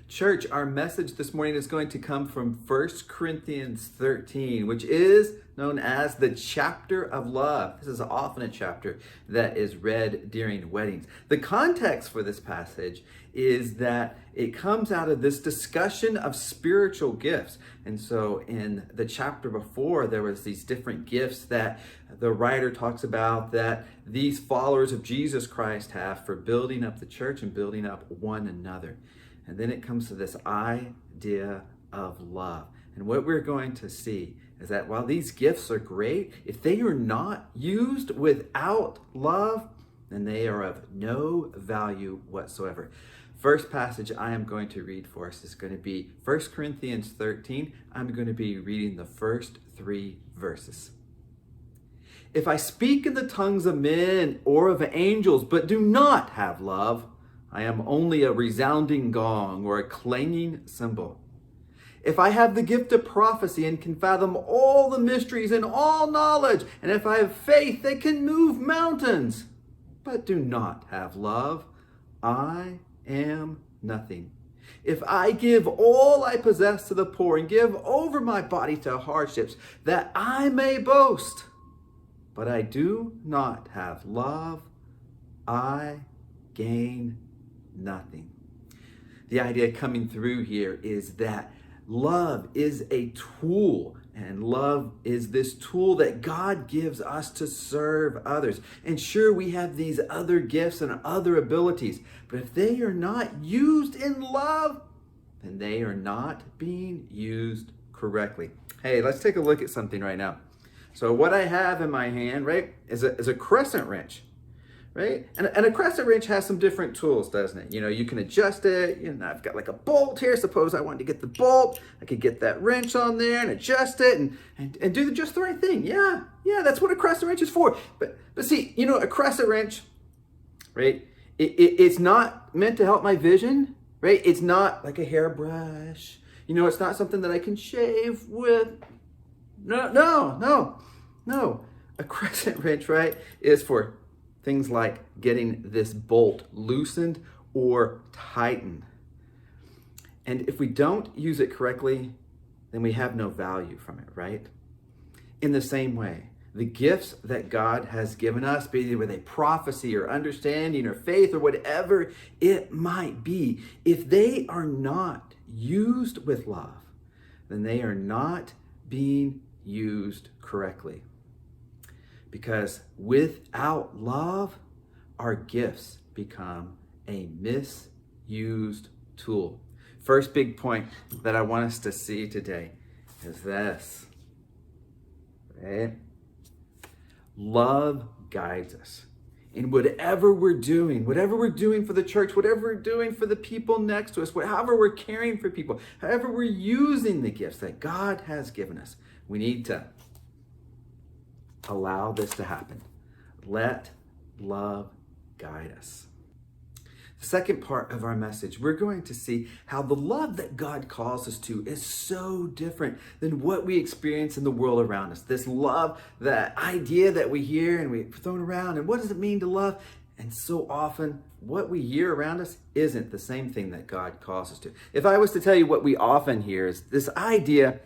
Church, our message this morning is going to come from 1 Corinthians 13, which is known as the chapter of love. This is often a chapter that is read during weddings. The context for this passage is that it comes out of this discussion of spiritual gifts. And so in the chapter before, there was these different gifts that the writer talks about that these followers of Jesus Christ have for building up the church and building up one another. And then it comes to this idea of love. And what we're going to see is that while these gifts are great, if they are not used without love, then they are of no value whatsoever. First passage I am going to read for us is going to be 1 Corinthians 13. I'm going to be reading the first 3 verses. If I speak in the tongues of men or of angels, but do not have love, I am only a resounding gong or a clanging cymbal. If I have the gift of prophecy and can fathom all the mysteries and all knowledge, and if I have faith that can move mountains, but do not have love, I am nothing. If I give all I possess to the poor and give over my body to hardships, that I may boast, but I do not have love, I gain nothing. The idea coming through here is that love is a tool, and love is this tool that God gives us to serve others. And sure, we have these other gifts and other abilities, but if they are not used in love, then they are not being used correctly. Hey, let's take a look at something right now. So what I have in my hand, right, is a crescent wrench. Right? And a crescent wrench has some different tools, doesn't it? You know, you can adjust it. You know, I've got like a bolt here. Suppose I wanted to get the bolt. I could get that wrench on there and adjust it and do just the right thing. Yeah, that's what a crescent wrench is for. But see, you know, a crescent wrench, right? It's not meant to help my vision, right? It's not like a hairbrush. You know, it's not something that I can shave with. No. A crescent wrench, right, is for things like getting this bolt loosened or tightened. And if we don't use it correctly, then we have no value from it, right? In the same way, the gifts that God has given us, be it with a prophecy or understanding or faith or whatever it might be, if they are not used with love, then they are not being used correctly. Because without love, our gifts become a misused tool. First big point that I want us to see today is this. Right? Love guides us. In whatever we're doing for the church, whatever we're doing for the people next to us, however we're caring for people, however we're using the gifts that God has given us, we need to allow this to happen. Let love guide us. The second part of our message, we're going to see how the love that God calls us to is so different than what we experience in the world around us. This love, that idea that we hear and we've thrown around, and what does it mean to love? And so often, what we hear around us isn't the same thing that God calls us to. If I was to tell you what we often hear is this idea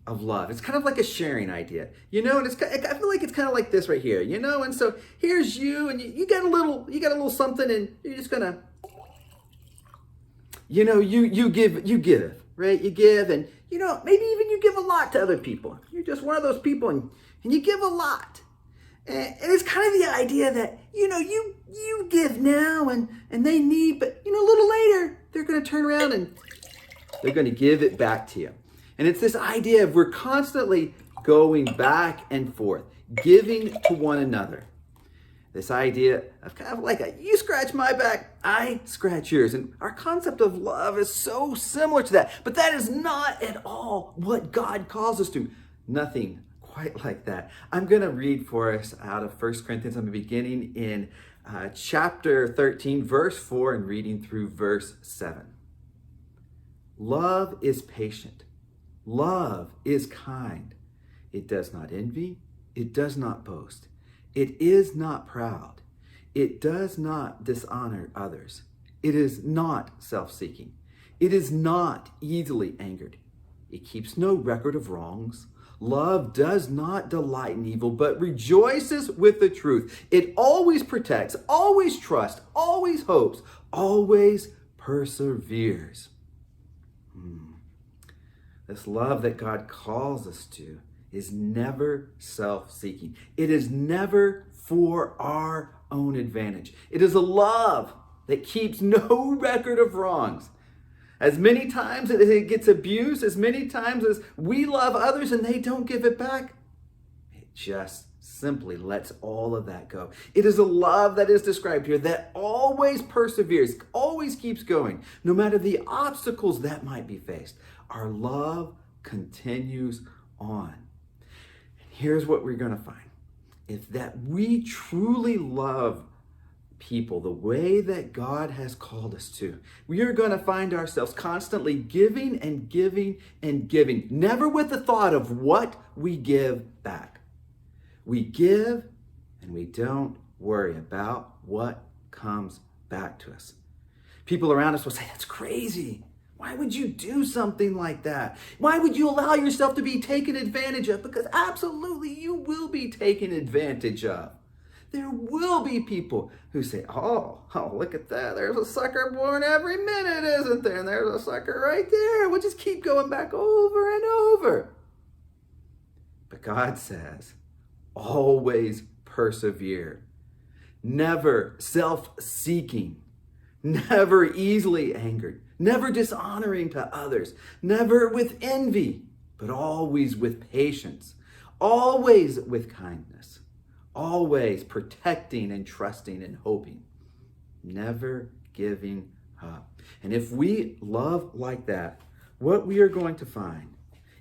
of love. It's kind of like a sharing idea, you know, and I feel like it's kind of like this right here, you know, and so here's you, and you got a little something, and you're just gonna, you know, you give, right? You give, and you know, maybe even you give a lot to other people. You're just one of those people, and you give a lot, and it's kind of the idea that, you know, you give now, and they need, but you know, a little later they're gonna turn around and they're gonna give it back to you. And it's this idea of we're constantly going back and forth, giving to one another. This idea of kind of like you scratch my back, I scratch yours. And our concept of love is so similar to that. But that is not at all what God calls us to. Nothing quite like that. I'm going to read for us out of 1 Corinthians. I'm beginning in chapter 13, verse 4, and reading through verse 7. Love is patient. Love is kind. It does not envy. It does not boast. It is not proud. It does not dishonor others. It is not self-seeking. It is not easily angered. It keeps no record of wrongs. Love does not delight in evil, but rejoices with the truth. It always protects, always trusts, always hopes, always perseveres. This love that God calls us to is never self-seeking. It is never for our own advantage. It is a love that keeps no record of wrongs. As many times as it gets abused, as many times as we love others and they don't give it back, it just simply lets all of that go. It is a love that is described here that always perseveres, always keeps going, no matter the obstacles that might be faced. Our love continues on. Here's what we're going to find. If that we truly love people the way that God has called us to, we are going to find ourselves constantly giving and giving and giving, never with the thought of what we give back. We give and we don't worry about what comes back to us. People around us will say, "That's crazy. Why would you do something like that? Why would you allow yourself to be taken advantage of?" Because absolutely you will be taken advantage of. There will be people who say, oh, look at that. There's a sucker born every minute, isn't there? And there's a sucker right there. We'll just keep going back over and over. But God says, always persevere. Never self-seeking. Never easily angered. Never dishonoring to others. Never with envy, but always with patience. Always with kindness. Always protecting and trusting and hoping. Never giving up. And if we love like that, what we are going to find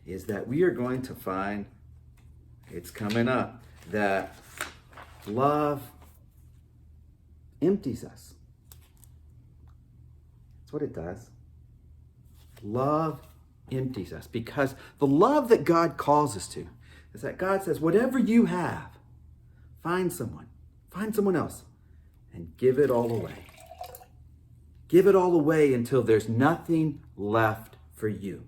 is that we are going to find, it's coming up, that love empties us. That's what it does. Love empties us, because the love that God calls us to is that God says, whatever you have, find someone else, and give it all away. Give it all away until there's nothing left for you.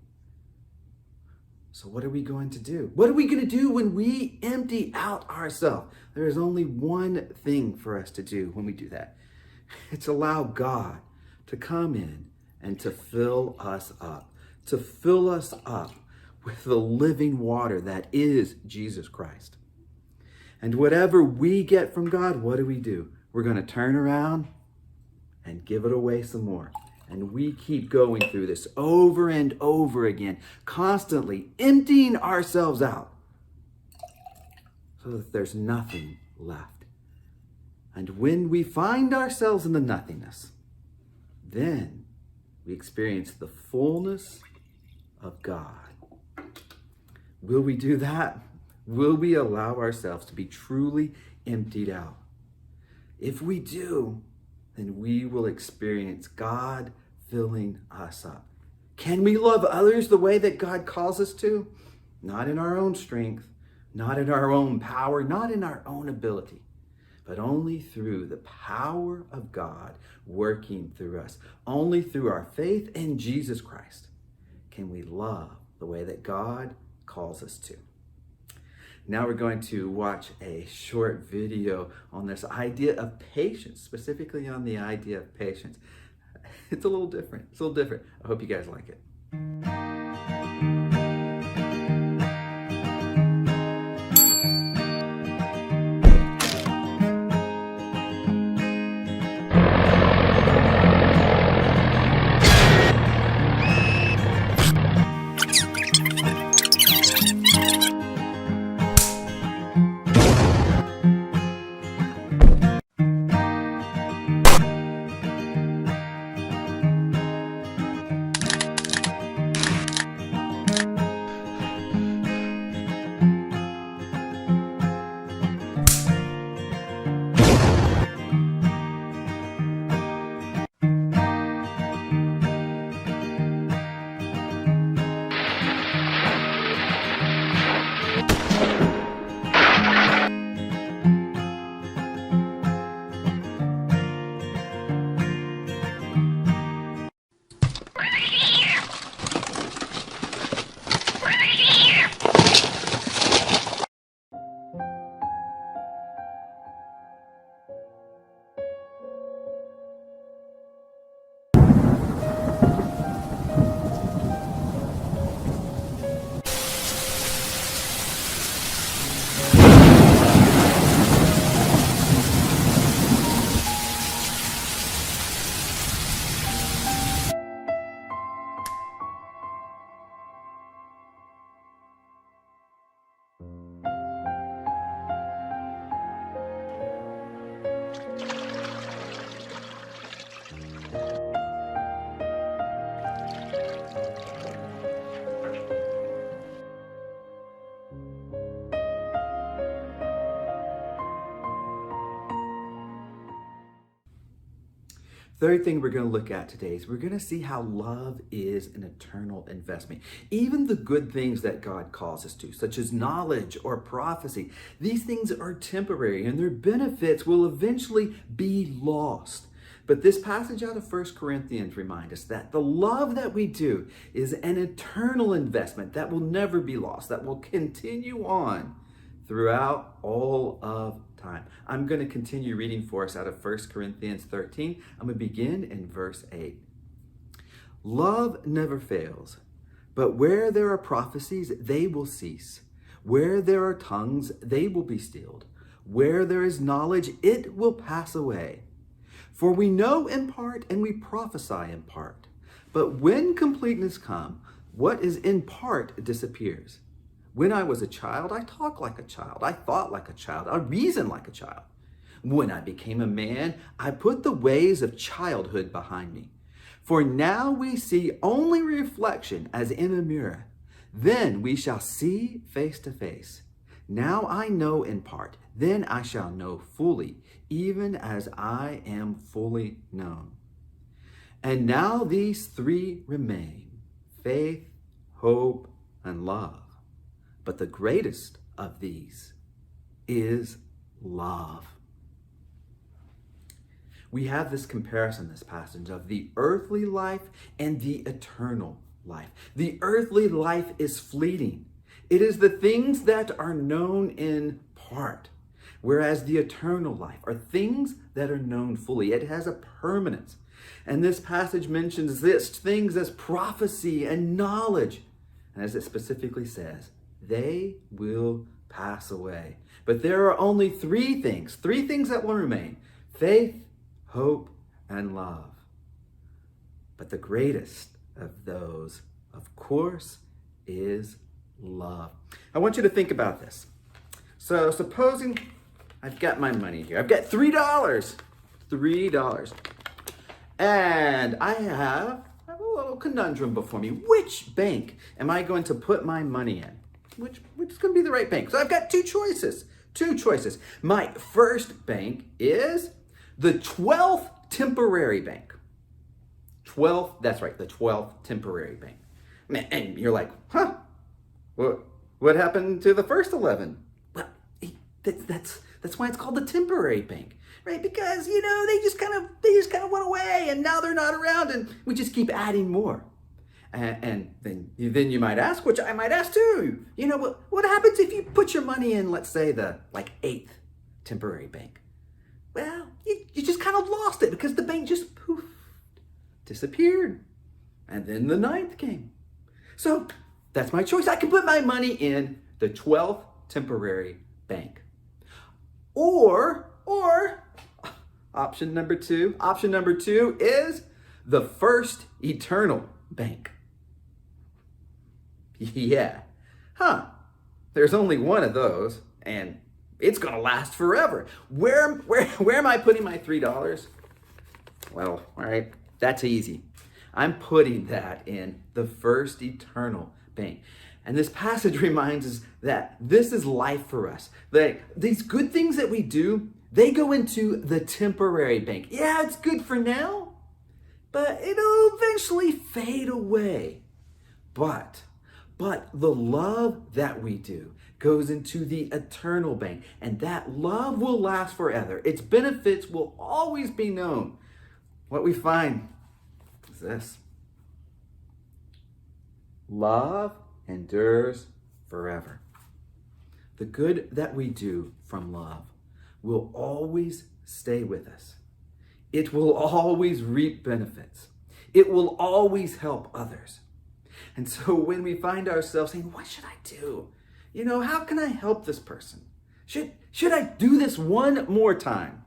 So what are we going to do? What are we going to do when we empty out ourselves? There is only one thing for us to do when we do that. It's allow God to come in and to fill us up. To fill us up with the living water that is Jesus Christ. And whatever we get from God, what do? We're going to turn around and give it away some more. And we keep going through this over and over again, constantly emptying ourselves out so that there's nothing left. And when we find ourselves in the nothingness, then we experience the fullness of God. Will we do that? Will we allow ourselves to be truly emptied out? If we do, then we will experience God filling us up. Can we love others the way that God calls us to? Not in our own strength, not in our own power, not in our own ability, but only through the power of God working through us. Only through our faith in Jesus Christ can we love the way that God calls us to. Now we're going to watch a short video on this idea of patience, specifically on the idea of patience. It's a little different. I hope you guys like it. Third thing we're going to look at today is we're going to see how love is an eternal investment. Even the good things that God calls us to, such as knowledge or prophecy, these things are temporary and their benefits will eventually be lost. But this passage out of 1 Corinthians reminds us that the love that we do is an eternal investment that will never be lost, that will continue on throughout all of time. I'm going to continue reading for us out of 1 Corinthians 13. I'm going to begin in verse 8. Love never fails, but where there are prophecies, they will cease. Where there are tongues, they will be stilled. Where there is knowledge, it will pass away. For we know in part and we prophesy in part. But when completeness comes, what is in part disappears. When I was a child, I talked like a child. I thought like a child. I reasoned like a child. When I became a man, I put the ways of childhood behind me. For now we see only reflection as in a mirror. Then we shall see face to face. Now I know in part, then I shall know fully, even as I am fully known. And now these three remain: faith, hope, and love. But the greatest of these is love. We have this comparison, this passage, of the earthly life and the eternal life. The earthly life is fleeting. It is the things that are known in part, whereas the eternal life are things that are known fully. It has a permanence. And this passage mentions this things as prophecy and knowledge. And as it specifically says, they will pass away. But there are only three things that will remain: faith, hope, and love. But the greatest of those, of course, is love. I want you to think about this. So supposing I've got my money here. I've got $3. $3. And I have a little conundrum before me. Which bank am I going to put my money in? Which is going to be the right bank? So I've got two choices. My first bank is the 12th temporary bank. 12th, that's right, the 12th temporary bank. And you're like, what happened to the first 11? Well, that's why it's called the temporary bank, right? Because, they just kind of went away and now they're not around and we just keep adding more. And then you might ask, which I might ask too, what happens if you put your money in, let's say, the 8th temporary bank? Well, you just kind of lost it because the bank just disappeared. And then the 9th came. So that's my choice. I can put my money in the 12th temporary bank. Or option number two is the first eternal bank. Yeah. There's only one of those, and it's going to last forever. Where am I putting my $3? Well, all right, that's easy. I'm putting that in the first eternal bank. And this passage reminds us that this is life for us. That these good things that we do, they go into the temporary bank. Yeah, it's good for now, but it'll eventually fade away. But the love that we do goes into the eternal bank, and that love will last forever. Its benefits will always be known. What we find is this: love endures forever. The good that we do from love will always stay with us. It will always reap benefits. It will always help others. And so when we find ourselves saying, what should I do? How can I help this person? Should I do this one more time?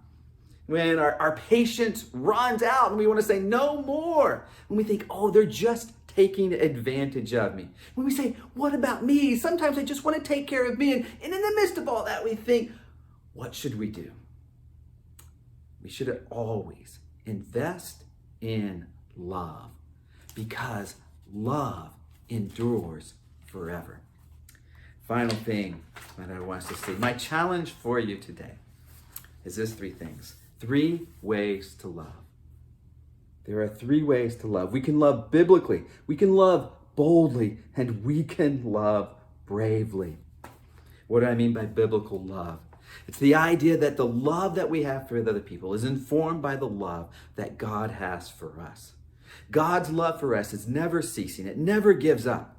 When our patience runs out and we want to say no more. When we think, they're just taking advantage of me. When we say, what about me? Sometimes I just want to take care of me. And in the midst of all that, we think, what should we do? We should always invest in love, because love endures forever. Final thing that I want us to see. My challenge for you today is this: 3 things. 3 ways to love. There are three ways to love. We can love biblically, we can love boldly, and we can love bravely. What do I mean by biblical love? It's the idea that the love that we have for other people is informed by the love that God has for us. God's love for us is never ceasing. It never gives up.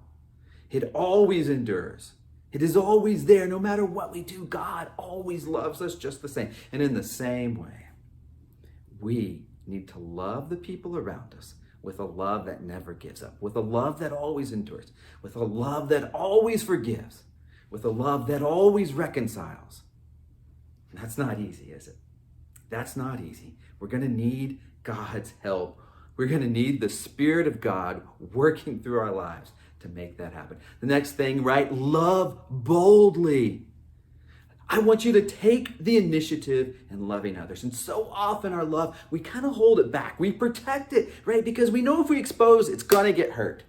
It always endures. It is always there. No matter what we do, God always loves us just the same. And in the same way, we need to love the people around us with a love that never gives up, with a love that always endures, with a love that always forgives, with a love that always reconciles. That's not easy, is it? That's not easy. We're going to need God's help. We're going to need the Spirit of God working through our lives to make that happen. The next thing, right? Love boldly. I want you to take the initiative in loving others. And so often our love, we kind of hold it back. We protect it, right? Because we know if we expose, it's going to get hurt.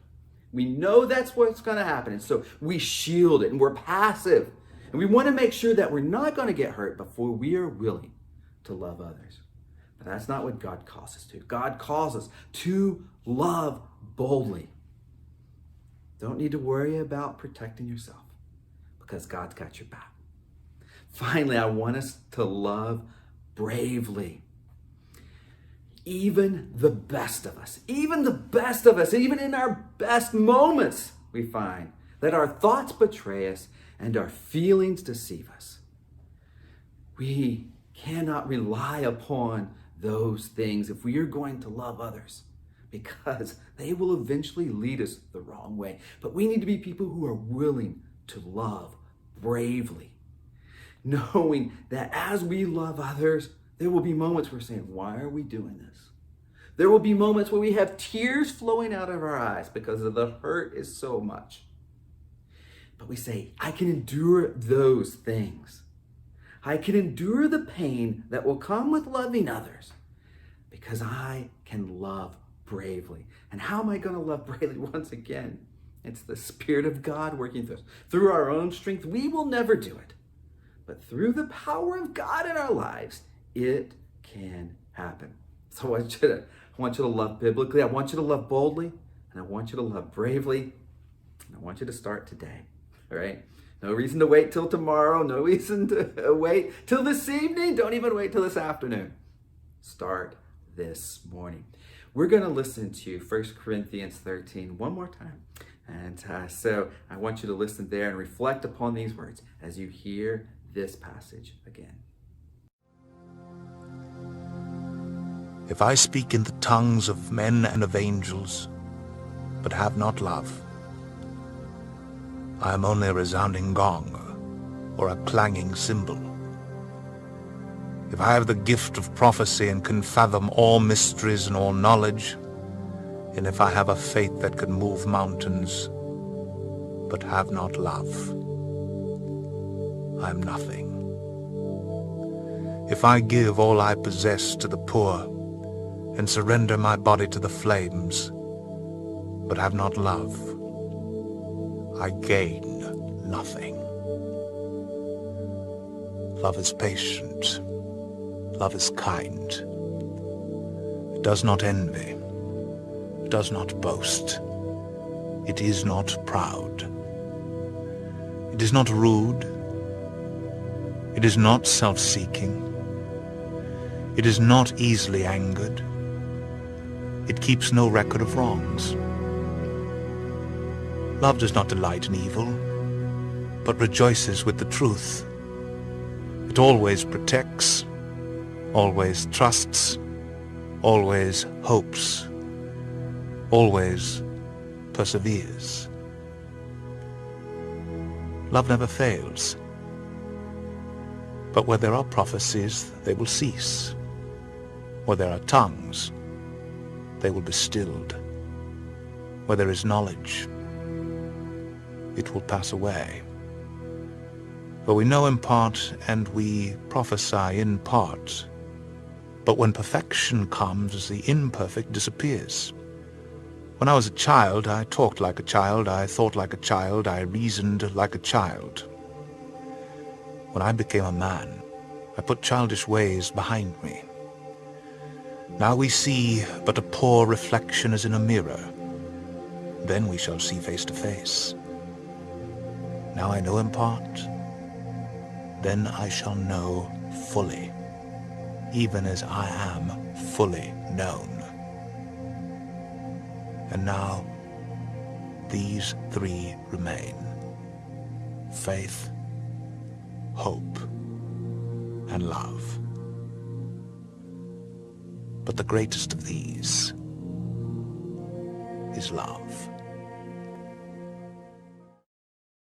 We know that's what's going to happen. And so we shield it and we're passive. And we want to make sure that we're not going to get hurt before we are willing to love others. But that's not what God calls us to. God calls us to love boldly. Don't need to worry about protecting yourself because God's got your back. Finally, I want us to love bravely. Even the best of us, even in our best moments, we find that our thoughts betray us and our feelings deceive us. We cannot rely upon those things if we are going to love others, because they will eventually lead us the wrong way. But we need to be people who are willing to love bravely, knowing that as we love others, there will be moments we're saying, why are we doing this? There will be moments where we have tears flowing out of our eyes because of the hurt is so much. But we say, I can endure those things. I can endure the pain that will come with loving others because I can love bravely. And how am I going to love bravely? Once again, it's the Spirit of God working through us. Through our own strength, we will never do it. But through the power of God in our lives, it can happen. So I want you to love biblically. I want you to love boldly. And I want you to love bravely. And I want you to start today. All right? No reason to wait till tomorrow. No reason to wait till this evening. Don't even wait till this afternoon. Start this morning. We're going to listen to 1 Corinthians 13 one more time. And so I want you to listen there and reflect upon these words as you hear this passage again. If I speak in the tongues of men and of angels, but have not love, I am only a resounding gong or a clanging cymbal. If I have the gift of prophecy and can fathom all mysteries and all knowledge, and if I have a faith that can move mountains, but have not love, I am nothing. If I give all I possess to the poor and surrender my body to the flames, but have not love, I gain nothing. Love is patient. Love is kind. It does not envy. It does not boast. It is not proud. It is not rude. It is not self-seeking. It is not easily angered. It keeps no record of wrongs. Love does not delight in evil, but rejoices with the truth. It always protects, always trusts, always hopes, always perseveres. Love never fails. But where there are prophecies, they will cease. Where there are tongues, they will be stilled. Where there is knowledge, it will pass away. For we know in part, and we prophesy in part. But when perfection comes, the imperfect disappears. When I was a child, I talked like a child, I thought like a child, I reasoned like a child. When I became a man, I put childish ways behind me. Now we see but a poor reflection as in a mirror. Then we shall see face to face. Now I know in part, then I shall know fully, even as I am fully known. And now these three remain: faith, hope, and love. But the greatest of these is love.